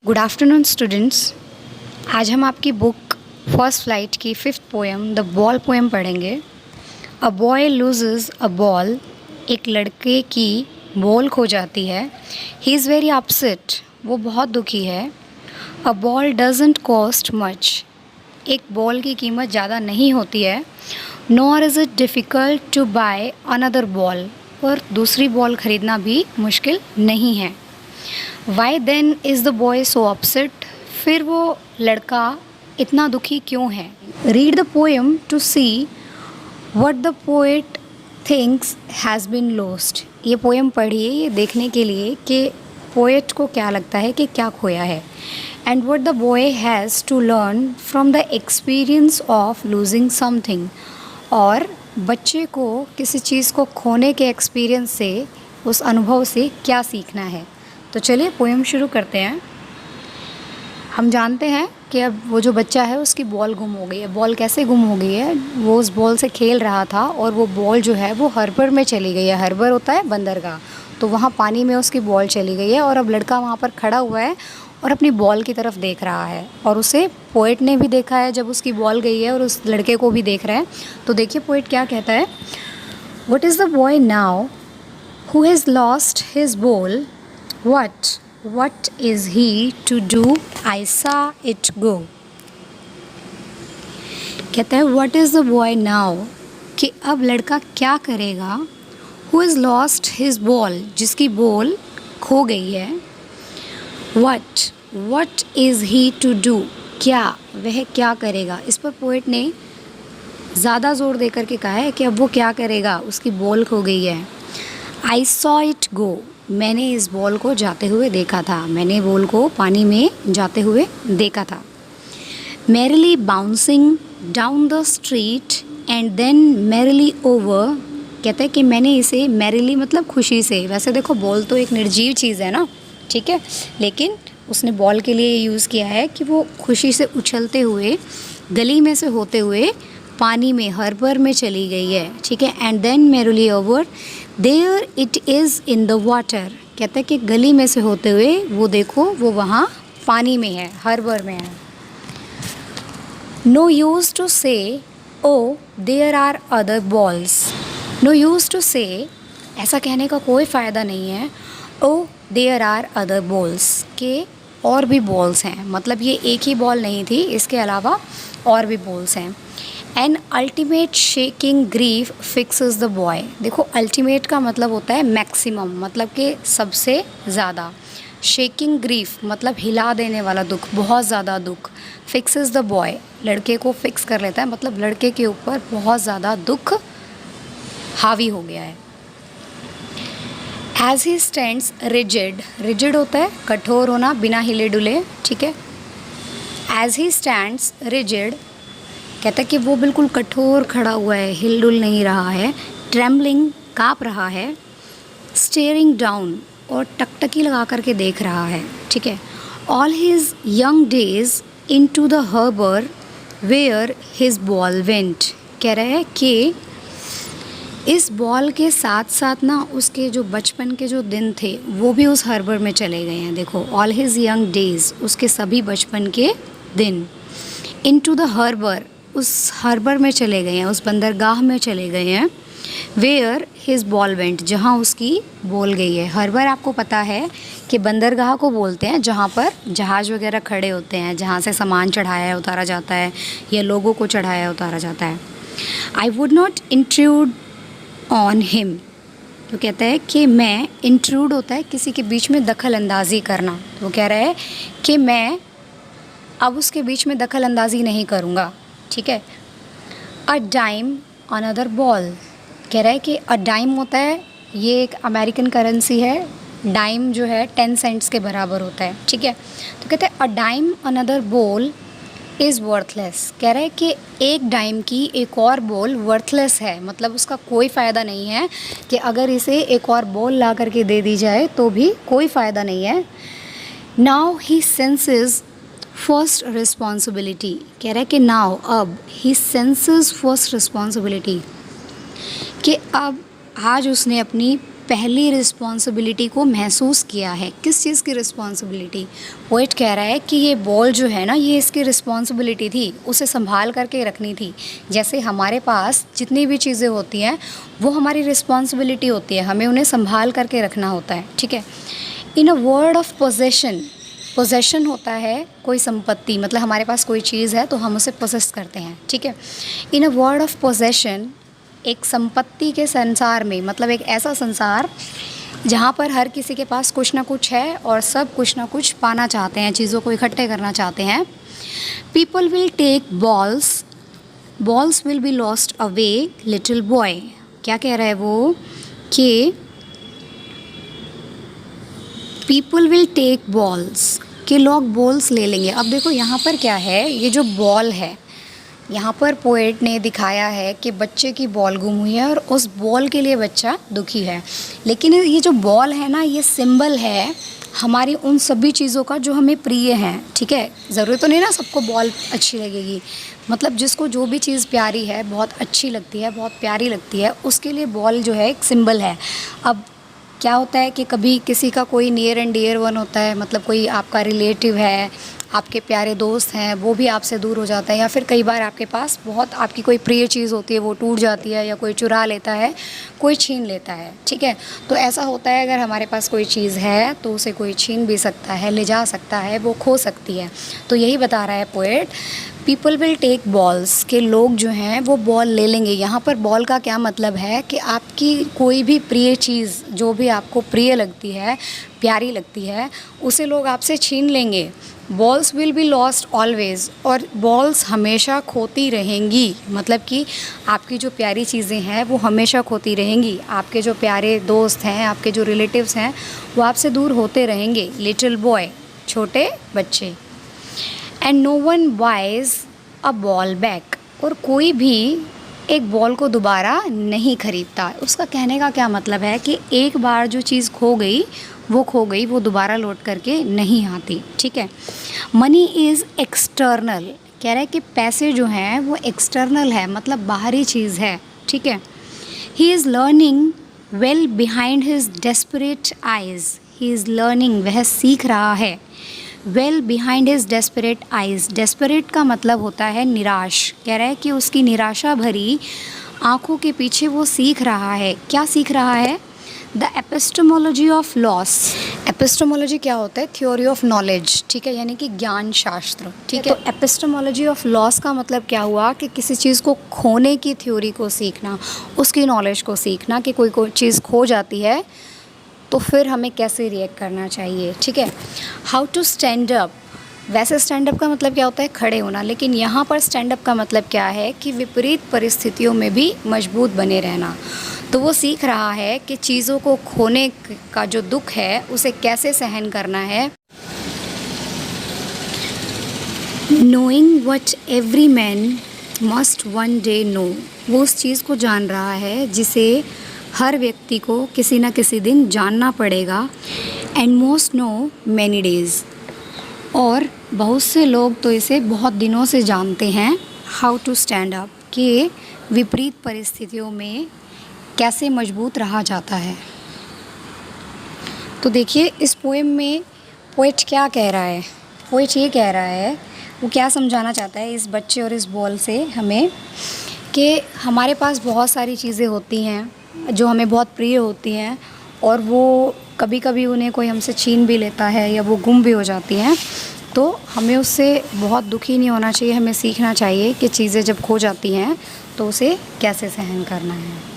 Good afternoon students. आज हम आपकी बुक फर्स्ट फ्लाइट की fifth poem the ball poem पढ़ेंगे। A boy loses a ball, एक लड़के की बॉल खो जाती है। ही इज़ वेरी अपसेट, वो बहुत दुखी है। A ball doesn't cost much, एक बॉल की कीमत ज़्यादा नहीं होती है। Nor is it difficult to buy another ball, और दूसरी बॉल ख़रीदना भी मुश्किल नहीं है। Why then is the boy so upset, फिर वो लड़का इतना दुखी क्यों है। Read the poem to see what the poet thinks has been lost, ये पोएम पढ़िए ये देखने के लिए कि पोएट को क्या लगता है कि क्या खोया है। And what the boy has to learn from the experience of losing something, और बच्चे को किसी चीज़ को खोने के एक्सपीरियंस से, उस अनुभव से क्या सीखना है। तो चलिए पोएम शुरू करते हैं। हम जानते हैं कि अब वो जो बच्चा है उसकी बॉल गुम हो गई है। बॉल कैसे गुम हो गई है, वो उस बॉल से खेल रहा था और वो बॉल जो है वो हार्बर में चली गई है। हार्बर होता है बंदरगाह, तो वहाँ पानी में उसकी बॉल चली गई है और अब लड़का वहाँ पर खड़ा हुआ है और अपनी बॉल की तरफ देख रहा है। और उसे पोएट ने भी देखा है जब उसकी बॉल गई है, और उस लड़के को भी देख रहा है। तो देखिए पोएट क्या कहता है। What is the boy now who has lost his ball, What is he to do? I saw it go. कहता है What is the boy now? कि अब लड़का क्या करेगा। Who has lost his ball? जिसकी बॉल खो गई है। What is he to do? क्या, वह क्या करेगा। इस पर पोएट ने ज़्यादा ज़ोर देकर के कहा है कि अब वो क्या करेगा, उसकी बॉल खो गई है। I saw it go, मैंने इस बॉल को जाते हुए देखा था, मैंने बॉल को पानी में जाते हुए देखा था। Merrily bouncing down the street and then merrily over, कहता है कि मैंने इसे मैरिली मतलब खुशी से, वैसे देखो बॉल तो एक निर्जीव चीज़ है ना, ठीक है, लेकिन उसने बॉल के लिए यूज़ किया है कि वो खुशी से उछलते हुए गली में से होते हुए पानी में हार्बर में चली गई है, ठीक है। And then merrily over there it is in the water, कहता है कि गली में से होते हुए वो देखो वो वहाँ पानी में है, हार्बर में है। No use to say O there are other balls, no use to say, ऐसा कहने का कोई फ़ायदा नहीं है। O there are other balls, के और भी बॉल्स हैं, मतलब ये एक ही बॉल नहीं थी, इसके अलावा और भी बॉल्स हैं। An ultimate shaking grief fixes the boy, देखो अल्टीमेट का मतलब होता है मैक्सिमम, मतलब कि सबसे ज़्यादा। शेकिंग ग्रीफ मतलब हिला देने वाला दुख, बहुत ज़्यादा दुख। फिक्सेस द बॉय, लड़के को फिक्स कर लेता है, मतलब लड़के के ऊपर बहुत ज़्यादा दुख हावी हो गया है। As he stands rigid, rigid होता है कठोर होना, बिना हिले डुले, ठीक है। एज ही स्टैंड्स रिजिड, कहता है कि वो बिल्कुल कठोर खड़ा हुआ है, हिलडुल नहीं रहा है। ट्रेम्बलिंग, काँप रहा है। स्टेयरिंग डाउन, और टकटकी लगा करके देख रहा है, ठीक है। All his young days into the harbour where his ball went, कह रहा है कि इस बॉल के साथ साथ ना उसके जो बचपन के जो दिन थे वो भी उस हार्बर में चले गए हैं। देखो ऑल हिज यंग डेज, उसके सभी बचपन के दिन। इन टू द हार्बर, उस हार्बर में चले गए हैं, उस बंदरगाह में चले गए हैं। वेयर हिज बॉल वेंट, जहाँ उसकी बॉल गई है। हार्बर आपको पता है कि बंदरगाह को बोलते हैं जहाँ पर जहाज़ वगैरह खड़े होते हैं, जहाँ से सामान चढ़ाया उतारा जाता है या लोगों को चढ़ाया उतारा जाता है। I would not intrude on him, तो कहता है कि मैं, इंट्रूड होता है किसी के बीच में दखल अंदाज़ी करना, तो वो कह रहा है कि मैं अब उसके बीच में दखल अंदाज़ी नहीं करूँगा, ठीक है। अ डाइम अनदर बॉल, कह रहा है कि अ डाइम होता है, ये एक अमेरिकन करेंसी है। डाइम जो है 10 सेंट्स के बराबर होता है, ठीक है। तो कहते हैं a dime another ball is worthless, कह रहा है कि एक डाइम की एक और बॉल वर्थलेस है, मतलब उसका कोई फ़ायदा नहीं है, कि अगर इसे एक और बॉल ला करके दे दी जाए तो भी कोई फ़ायदा नहीं है। Now he senses first responsibility, कह रहा है कि नाउ, अब, ही सेंसेस फर्स्ट रिस्पॉन्सिबिलिटी, कि अब आज उसने अपनी पहली रिस्पॉन्सिबिलिटी को महसूस किया है। किस चीज़ की रिस्पॉन्सिबिलिटी? पोएट कह रहा है कि ये बॉल जो है ना, ये इसकी रिस्पॉन्सिबिलिटी थी, उसे संभाल करके रखनी थी। जैसे हमारे पास जितनी भी चीज़ें होती हैं वो हमारी रिस्पॉन्सिबिलिटी होती है, हमें उन्हें संभाल करके रखना होता है, ठीक है। In a word of possession, possession होता है कोई संपत्ति, मतलब हमारे पास कोई चीज़ है तो हम उसे पोजेस करते हैं, ठीक है। In a word of possession, एक संपत्ति के संसार में, मतलब एक ऐसा संसार जहाँ पर हर किसी के पास कुछ ना कुछ है और सब कुछ ना कुछ पाना चाहते हैं, चीज़ों को इकट्ठे करना चाहते हैं। People will take balls, balls will be lost away little boy. क्या कह रहा है वो कि पीपल विल टेक बॉल्स, कि लोग बॉल्स ले लेंगे। अब देखो यहाँ पर क्या है, ये जो बॉल है, यहाँ पर पोएट ने दिखाया है कि बच्चे की बॉल गुम हुई है और उस बॉल के लिए बच्चा दुखी है। लेकिन ये जो बॉल है ना, ये सिंबल है हमारी उन सभी चीज़ों का जो हमें प्रिय हैं, ठीक है। ज़रूरी तो नहीं ना सबको बॉल अच्छी लगेगी, मतलब जिसको जो भी चीज़ प्यारी है, बहुत अच्छी लगती है, बहुत प्यारी लगती है, उसके लिए बॉल जो है एक सिंबल है। अब क्या होता है कि कभी किसी का कोई नियर एंड डियर वन होता है, मतलब कोई आपका रिलेटिव है, आपके प्यारे दोस्त हैं, वो भी आपसे दूर हो जाता है, या फिर कई बार आपके पास बहुत आपकी कोई प्रिय चीज़ होती है, वो टूट जाती है, या कोई चुरा लेता है, कोई छीन लेता है, ठीक है। तो ऐसा होता है, अगर हमारे पास कोई चीज़ है तो उसे कोई छीन भी सकता है, ले जा सकता है, वो खो सकती है। तो यही बता रहा है poet, people will take balls, के लोग जो हैं वो बॉल ले लेंगे। यहाँ पर बॉल का क्या मतलब है कि आपकी कोई भी प्रिय चीज़, जो भी आपको प्रिय लगती है, प्यारी लगती है, उसे लोग आपसे छीन लेंगे। Balls will be lost always, और बॉल्स हमेशा खोती रहेंगी, मतलब कि आपकी जो प्यारी चीज़ें हैं वो हमेशा खोती रहेंगी। आपके जो प्यारे दोस्त हैं, आपके जो रिलेटिव्स हैं, वो आपसे दूर होते रहेंगे। लिटिल बॉय, छोटे बच्चे। And no one buys a ball back, और कोई भी एक बॉल को दोबारा नहीं खरीदता। उसका कहने का क्या मतलब है कि एक बार जो चीज़ खो गई वो खो गई, वो दोबारा लौट करके नहीं आती, ठीक है। मनी इज़ एक्सटर्नल, कह रहा है कि पैसे जो हैं वो एक्सटर्नल है, मतलब बाहरी चीज़ है, ठीक है। He is learning well behind his desperate eyes, he is learning, वह सीख रहा है, well behind his desperate eyes. Desperate का मतलब होता है निराश, कह रहा है कि उसकी निराशा भरी आँखों के पीछे वो सीख रहा है। क्या सीख रहा है? The epistemology of loss. Epistemology क्या होता है? थ्योरी ऑफ नॉलेज, ठीक है, यानी कि ज्ञान शास्त्र, ठीक है। तो एपिस्टेमोलॉजी ऑफ लॉस का मतलब क्या हुआ कि किसी चीज़ को खोने की थ्योरी को सीखना, उसकी नॉलेज को सीखना, कि कोई चीज़ खो जाती है तो फिर हमें कैसे रिएक्ट करना चाहिए, ठीक है। हाउ टू स्टैंड अप, वैसे स्टैंड अप का मतलब क्या होता है? खड़े होना, लेकिन यहाँ पर स्टैंड अप का मतलब क्या है कि विपरीत परिस्थितियों में भी मजबूत बने रहना। तो वो सीख रहा है कि चीज़ों को खोने का जो दुख है उसे कैसे सहन करना है। Knowing what every man must one day know, वो उस चीज़ को जान रहा है जिसे हर व्यक्ति को किसी न किसी दिन जानना पड़ेगा। And most know many days, और बहुत से लोग तो इसे बहुत दिनों से जानते हैं। हाउ टू स्टैंड अप, कि विपरीत परिस्थितियों में कैसे मजबूत रहा जाता है। तो देखिए इस पोएम में पोएट क्या कह रहा है? पोएट ये कह रहा है, वो क्या समझाना चाहता है इस बच्चे और इस बॉल से हमें, कि हमारे पास बहुत सारी चीज़ें होती हैं जो हमें बहुत प्रिय होती हैं, और वो कभी कभी उन्हें कोई हमसे छीन भी लेता है या वो गुम भी हो जाती हैं। तो हमें उससे बहुत दुखी नहीं होना चाहिए, हमें सीखना चाहिए कि चीज़ें जब खो जाती हैं तो उसे कैसे सहन करना है।